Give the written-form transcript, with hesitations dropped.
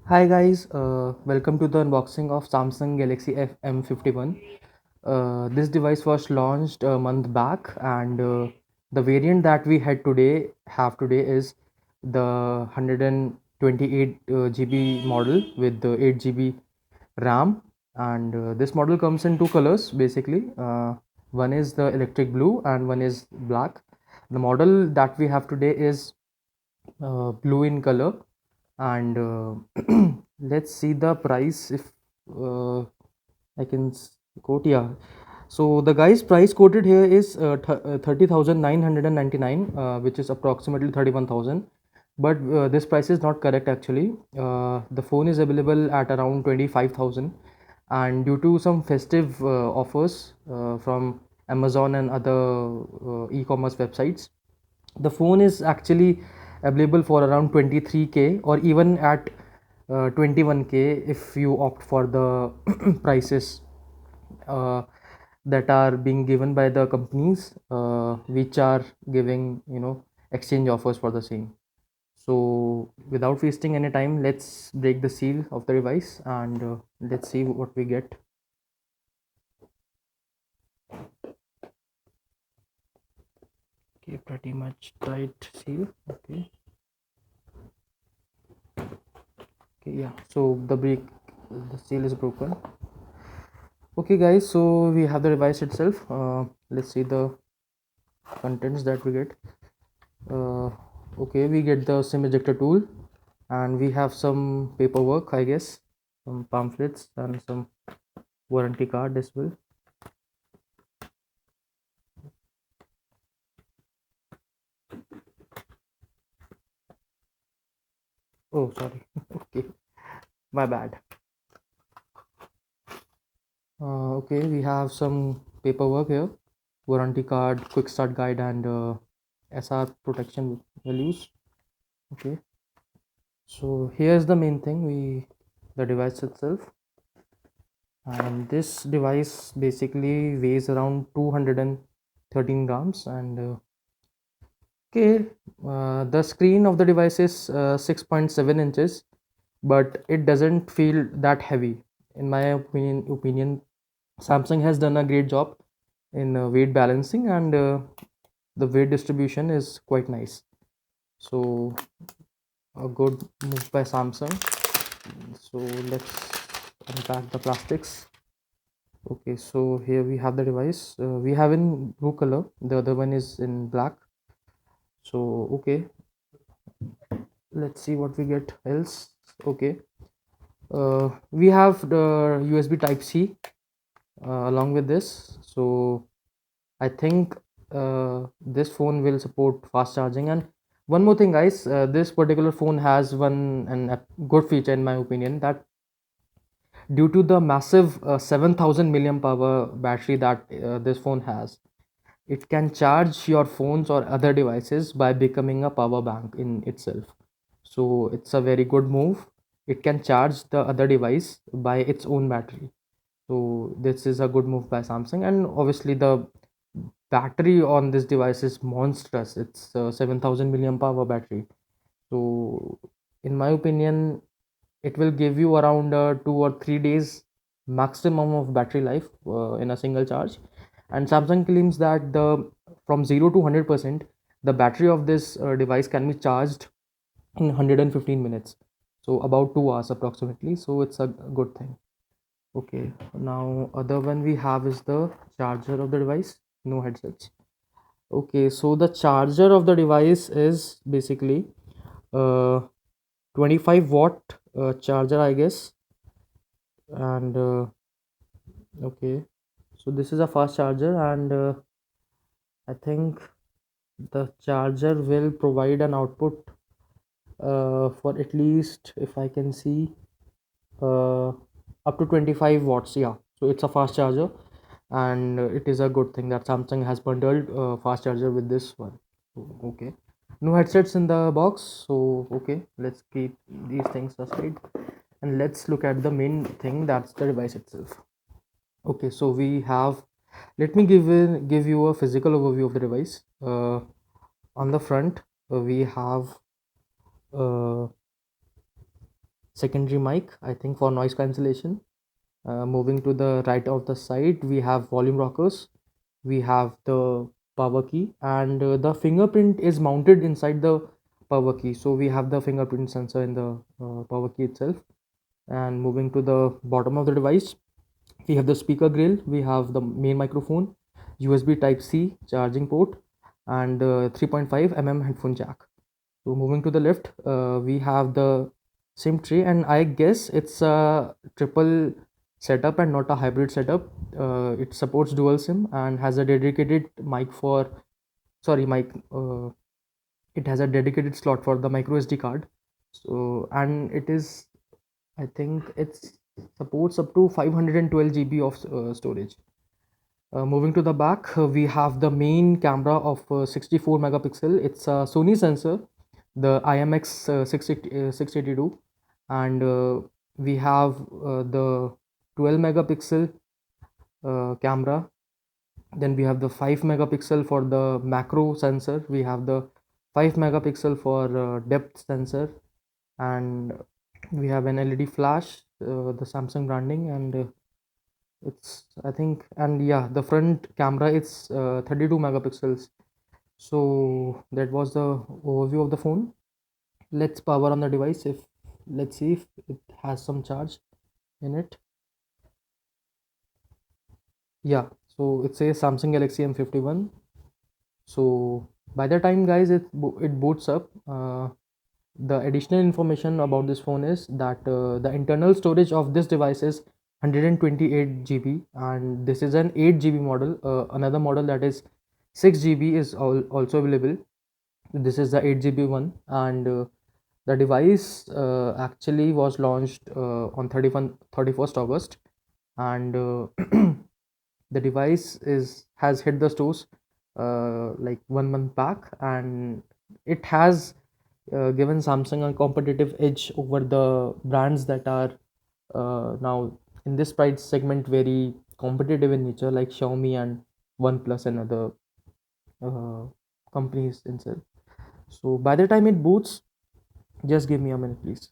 Hi guys, welcome to the unboxing of Samsung Galaxy FM51. This device was launched a month back, and the variant that we have today is the 128 GB model with the 8 GB RAM, and this model comes in two colors basically. One is the electric blue and one is black. The model that we have today is blue in color, and let's see the price if uh, I can quote. Yeah, so the guy's price quoted here is 30,999, which is approximately 31,000, but this price is not correct actually. The phone is available at around 25,000, and due to some festive offers from Amazon and other e-commerce websites, the phone is actually available for around 23K, or even at 21K if you opt for the prices uh, that are being given by the companies which are giving exchange offers for the same. So without wasting any time, let's break the seal of the device, and let's see what we get. Okay, pretty much tight seal. Okay. Okay, yeah, so the seal is broken. Okay guys, so we have the device itself. Let's see the contents that we get. uh, okay, we get the sim ejector tool, and we have some paperwork, I guess, some pamphlets and some warranty card as well. Oh, sorry. Okay, my bad. Okay, we have some paperwork here: warranty card, quick start guide, and SR protection values. Okay, so here's the main thing: we the device itself. And this device basically weighs around 213 grams, and okay, the screen of the device is 6.7 inches, but it doesn't feel that heavy. In my opinion, Samsung has done a great job in weight balancing, and the weight distribution is quite nice. So a good move by Samsung. So let's unpack the plastics. Okay, so here we have the device. We have in blue color. The other one is in black. So okay, let's see what we get else. Okay, we have the USB Type C along with this. So I think this phone will support fast charging. And one more thing, guys, this particular phone has a good feature in my opinion, that due to the massive 7,000 milliamp hour battery that this phone has, it can charge your phones or other devices by becoming a power bank in itself. So it's a very good move. It can charge the other device by its own battery. So this is a good move by Samsung, and obviously the battery on this device is monstrous. It's 7,000 milliamp hour battery. So in my opinion, it will give you around 2 or 3 days maximum of battery life in a single charge. And Samsung claims that the from 0 to 100%, the battery of this device can be charged in 115 minutes, so about 2 hours approximately. So it's a good thing. Okay, now other one we have is the charger of the device. No headsets. Okay, so the charger of the device is basically uh 25-watt charger, I guess. And okay, so this is a fast charger, and I think the charger will provide an output for at least, if I can see, uh, up to 25 watts. Yeah, so it's a fast charger, and it is a good thing that Samsung has bundled fast charger with this one. Okay, no headsets in the box. So okay, let's keep these things aside, and let's look at the main thing, that's the device itself. Okay, so we have, let me give you a physical overview of the device. On the front, we have uh, secondary mic, I think, for noise cancellation. Moving to the right of the side, we have volume rockers, we have the power key, and the fingerprint is mounted inside the power key. So we have the fingerprint sensor in the power key itself. And moving to the bottom of the device, we have the speaker grill, we have the main microphone, USB type C charging port, and 3.5 mm headphone jack. So moving to the left, we have the SIM tray, and I guess it's a triple setup and not a hybrid setup. It supports dual SIM and has a dedicated mic for, sorry, mic. It has a dedicated slot for the micro SD card. So, and it is, I think it's supports up to 512 GB of storage. Moving to the back, we have the main camera of 64 megapixel. It's a Sony sensor, the IMX 682, and we have the 12 megapixel camera. Then we have the 5 megapixel for the macro sensor. We have the 5 megapixel for depth sensor, and we have an LED flash, the Samsung branding, and it's, I think, and yeah, the front camera is 32 megapixels. So that was the overview of the phone. Let's power on the device. If let's see if it has some charge in it. Yeah, so it says Samsung Galaxy M51. So by the time, guys, it boots up, the additional information about this phone is that the internal storage of this device is 128 GB, and this is an 8 GB model. Another model that is 6 GB is also available. This is the 8 GB one, and the device actually was launched on 31st August, and the device has hit the stores like 1 month back, and it has given Samsung a competitive edge over the brands that are now in this price segment very competitive in nature, like Xiaomi and OnePlus and other uh, companies itself. So by the time it boots, just give me a minute, please.